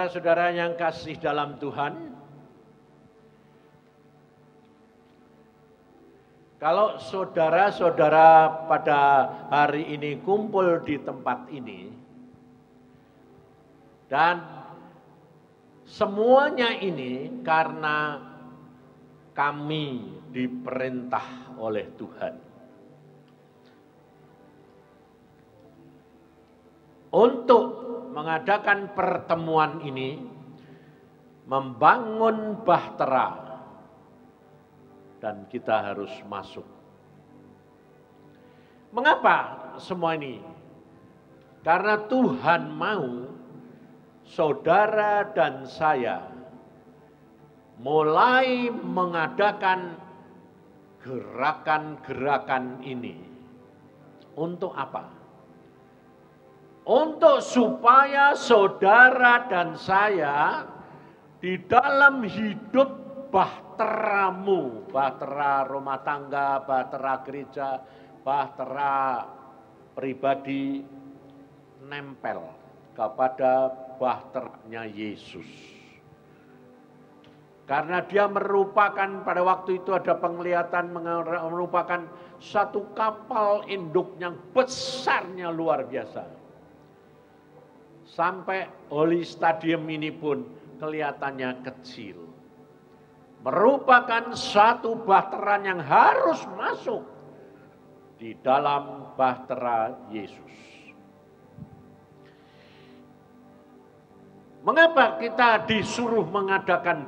Saudara-saudara yang kasih dalam Tuhan, kalau saudara-saudara pada hari ini kumpul di tempat ini, dan semuanya ini karena kami diperintah oleh Tuhan untuk mengadakan pertemuan ini, membangun bahtera, dan kita harus masuk. Mengapa semua ini? Karena Tuhan mau saudara dan saya mulai mengadakan gerakan-gerakan ini. Untuk apa? Untuk supaya saudara dan saya di dalam hidup bahteramu, bahtera rumah tangga, bahtera gereja, bahtera pribadi, nempel kepada bahteranya Yesus. Karena dia merupakan, pada waktu itu ada penglihatan, merupakan satu kapal induk yang besarnya luar biasa. Sampai Holy Stadium ini pun kelihatannya kecil. Merupakan satu bahtera yang harus masuk di dalam bahtera Yesus. Mengapa kita disuruh mengadakan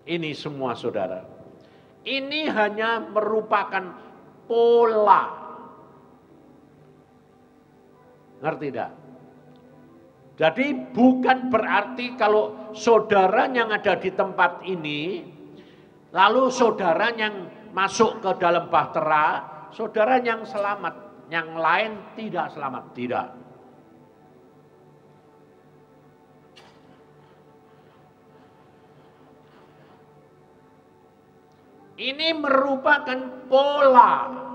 ini semua, saudara? Ini hanya merupakan pola. Ngerti tidak? Jadi bukan berarti kalau saudara yang ada di tempat ini, lalu saudara yang masuk ke dalam bahtera, saudara yang selamat, yang lain tidak selamat. Tidak. Ini merupakan pola.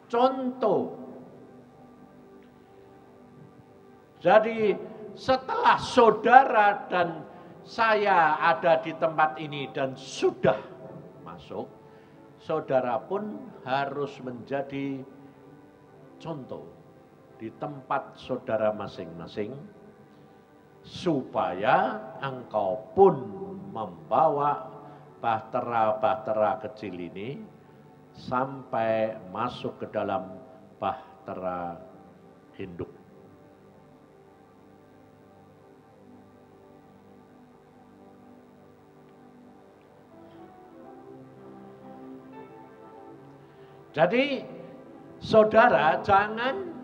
Contoh. Jadi setelah saudara dan saya ada di tempat ini dan sudah masuk, saudara pun harus menjadi contoh di tempat saudara masing-masing, supaya engkau pun membawa bahtera-bahtera kecil ini sampai masuk ke dalam bahtera induk. Jadi saudara jangan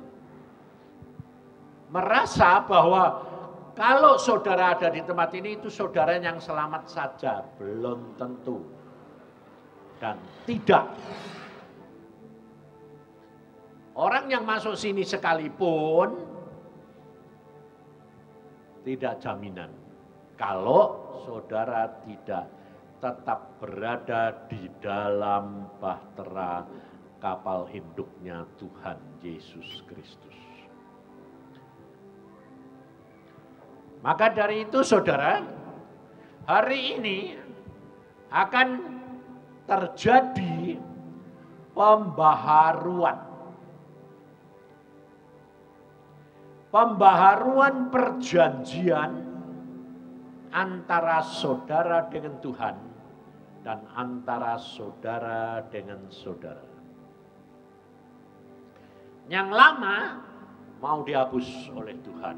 merasa bahwa kalau saudara ada di tempat ini itu saudara yang selamat saja. Belum tentu. Dan tidak. Orang yang masuk sini sekalipun tidak jaminan. Kalau saudara tidak tetap berada di dalam bahtera kapal induknya Tuhan Yesus Kristus. Maka dari itu saudara, hari ini akan terjadi pembaharuan. Pembaharuan perjanjian antara saudara dengan Tuhan dan antara saudara dengan saudara. Yang lama mau dihapus oleh Tuhan.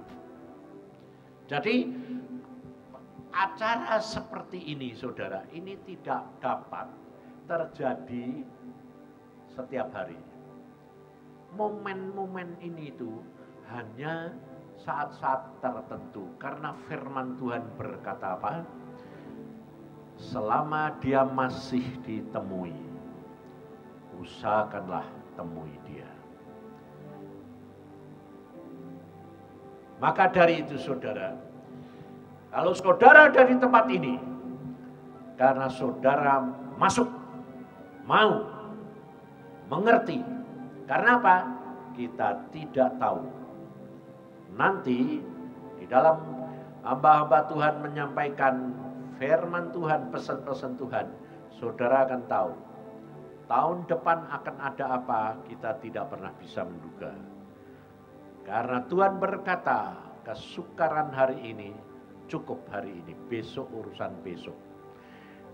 Jadi acara seperti ini saudara, ini tidak dapat terjadi setiap hari. Momen-momen ini itu hanya saat-saat tertentu. Karena firman Tuhan berkata apa? Selama dia masih ditemui, usahakanlah temui dia. Maka dari itu saudara, kalau saudara ada di tempat ini, karena saudara masuk, mau, mengerti. Karena apa? kita tidak tahu. Nanti di dalam hamba-hamba Tuhan menyampaikan firman Tuhan, pesan-pesan Tuhan, saudara akan tahu. Tahun depan akan ada apa, kita tidak pernah bisa menduga. Karena Tuhan berkata, kesukaran hari ini cukup hari ini, besok urusan besok.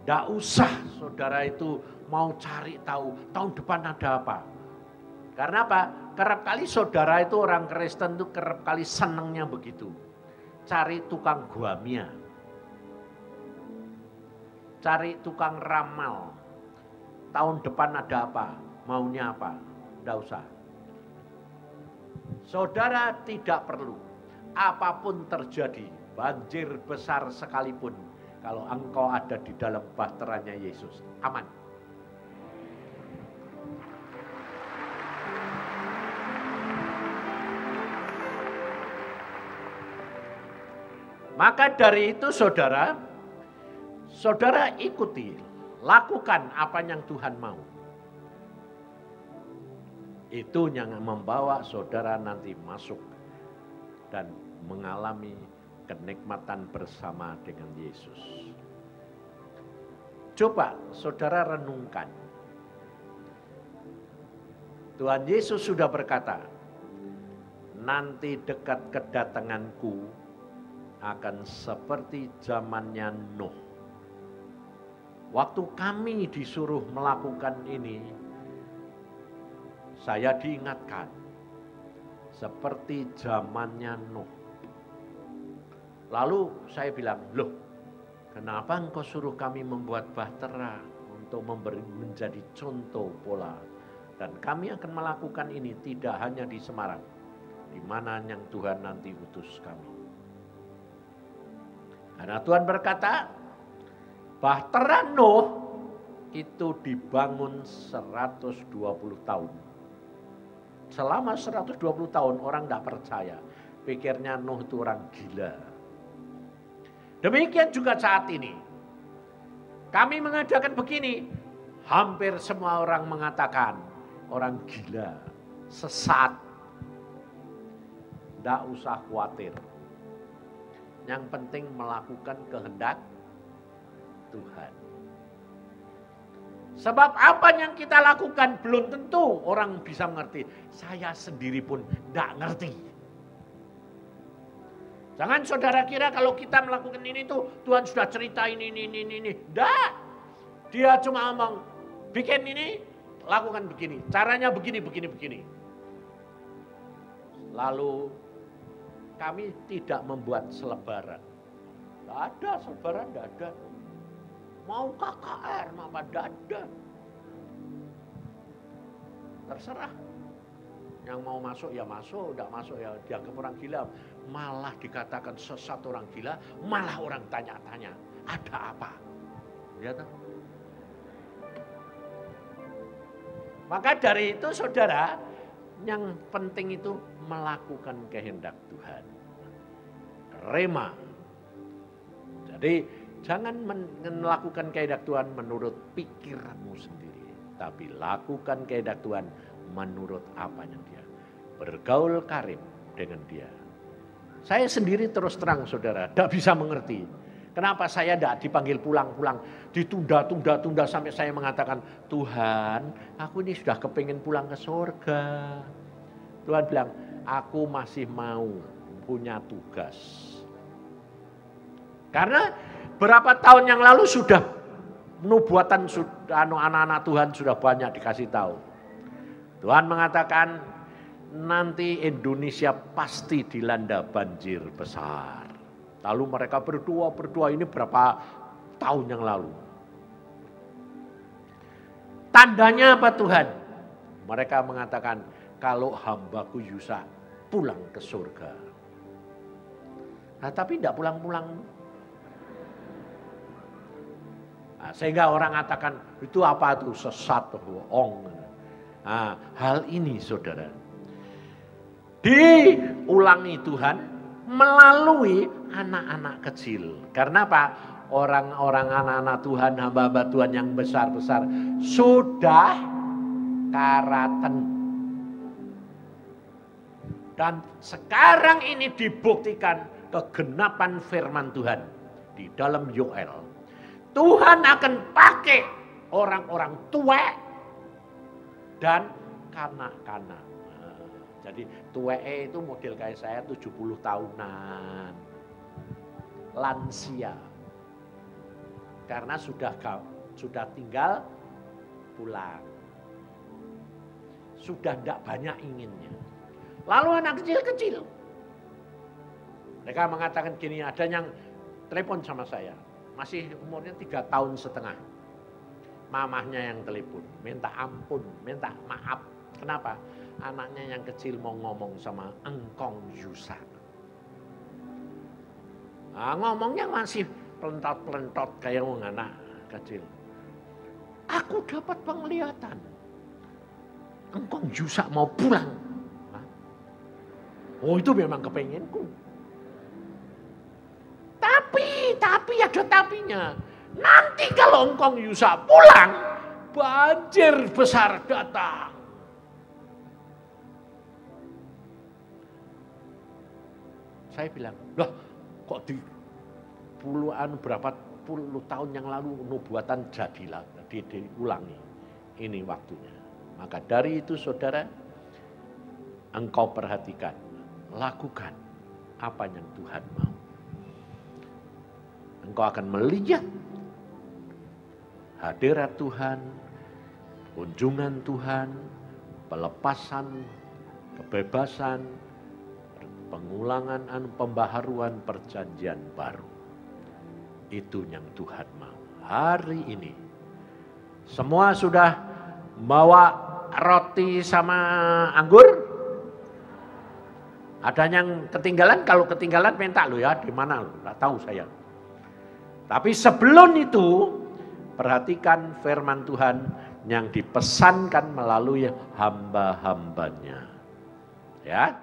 Tidak usah saudara itu mau cari tahu tahun depan ada apa. Karena apa? Kerap kali saudara itu orang Kristen itu kerap kali senangnya begitu. Cari tukang guamia. Cari tukang ramal. Tahun depan ada apa? Maunya apa? Tidak usah. Saudara tidak perlu. Apapun terjadi, banjir besar sekalipun, kalau engkau ada di dalam bahteranya Yesus, aman. Maka dari itu saudara ikuti, lakukan apa yang Tuhan mau. Itu yang membawa saudara nanti masuk dan mengalami kenikmatan bersama dengan Yesus. Coba saudara renungkan. Tuhan Yesus sudah berkata, nanti dekat kedatanganku akan seperti zamannya Nuh. Waktu kami disuruh melakukan ini, saya diingatkan seperti zamannya Nuh. Lalu saya bilang, loh, kenapa engkau suruh kami membuat bahtera untuk menjadi contoh pola? Dan kami akan melakukan ini tidak hanya di Semarang, di mana yang Tuhan nanti utus kami. Karena Tuhan berkata, bahtera Nuh itu dibangun 120 tahun. Selama 120 tahun orang tidak percaya. Pikirnya Nuh itu orang gila. Demikian juga saat ini. Kami mengadakan begini. Hampir semua orang mengatakan orang gila, sesat. Tidak usah khawatir. Yang penting melakukan kehendak Tuhan. Sebab apa yang kita lakukan belum tentu orang bisa mengerti. Saya sendiri pun tidak ngerti. Jangan saudara kira kalau kita melakukan ini tuh Tuhan sudah cerita ini. Tidak. Dia cuma ngomong, bikin ini, lakukan begini. Caranya begini. Lalu kami tidak membuat selebaran. Tidak ada selebaran, tidak ada. Mau KKR, mama dada. Terserah. Yang mau masuk ya masuk, tidak masuk ya dianggap orang gila. Malah dikatakan sesat orang gila, malah orang tanya-tanya, ada apa? Ya toh? Maka dari itu saudara, yang penting itu melakukan kehendak Tuhan. Rema. Jadi jangan melakukan kehendak Tuhan menurut pikiranmu sendiri. Tapi lakukan kehendak Tuhan menurut apanya dia. Bergaul karib dengan dia. Saya sendiri terus terang saudara, tidak bisa mengerti. Kenapa saya tidak dipanggil pulang-pulang. Ditunda sampai saya mengatakan, Tuhan aku ini sudah kepingin pulang ke surga. Tuhan bilang, aku masih mau punya tugas. Karena berapa tahun yang lalu sudah nubuatan anak-anak Tuhan sudah banyak dikasih tahu. Tuhan mengatakan nanti Indonesia pasti dilanda banjir besar. Lalu mereka berdoa ini berapa tahun yang lalu. Tandanya apa Tuhan? Mereka mengatakan kalau hambaku Yusa pulang ke surga. Nah, tapi tidak pulang-pulang. Nah, sehingga orang katakan itu apa itu sesat, bohong. Nah, hal ini saudara diulangi Tuhan melalui anak-anak kecil. Karena apa? Orang-orang anak-anak Tuhan, hamba-hamba Tuhan yang besar-besar sudah karaten. Dan sekarang ini dibuktikan kegenapan firman Tuhan di dalam Yoel. Tuhan akan pakai orang-orang tua dan kanak-kanak. Jadi tuweke itu model kayak saya 70 tahunan. Lansia. Karena sudah tinggal pulang. Sudah tidak banyak inginnya. Lalu anak kecil-kecil. Mereka mengatakan gini, ada yang telepon sama saya. Masih umurnya 3 tahun setengah. Mamahnya yang telepon. Minta ampun, minta maaf. Kenapa? Anaknya yang kecil mau ngomong sama Engkong Yusa. Nah, ngomongnya masih pelentot-pelentot kayak anak kecil. Aku dapat penglihatan. Engkong Yusa mau pulang. Nah, oh itu memang kepenginku. Tapi ada tapinya. Nanti kalau Engkong Yusa pulang, banjir besar datang. Saya bilang, loh kok di berapa puluh tahun yang lalu nubuatan jadilah, diulangi. Ini waktunya. Maka dari itu saudara, engkau perhatikan, lakukan apa yang Tuhan mau. Engkau akan melihat hadirat Tuhan, kunjungan Tuhan, pelepasan, kebebasan, pengulangan, pembaharuan perjanjian baru. Itu yang Tuhan mau. Hari ini semua sudah bawa roti sama anggur? Ada yang ketinggalan? Kalau ketinggalan minta lo ya, di mana lo? Nggak tahu saya. Tapi sebelum itu perhatikan firman Tuhan yang dipesankan melalui hamba-hambanya. Ya.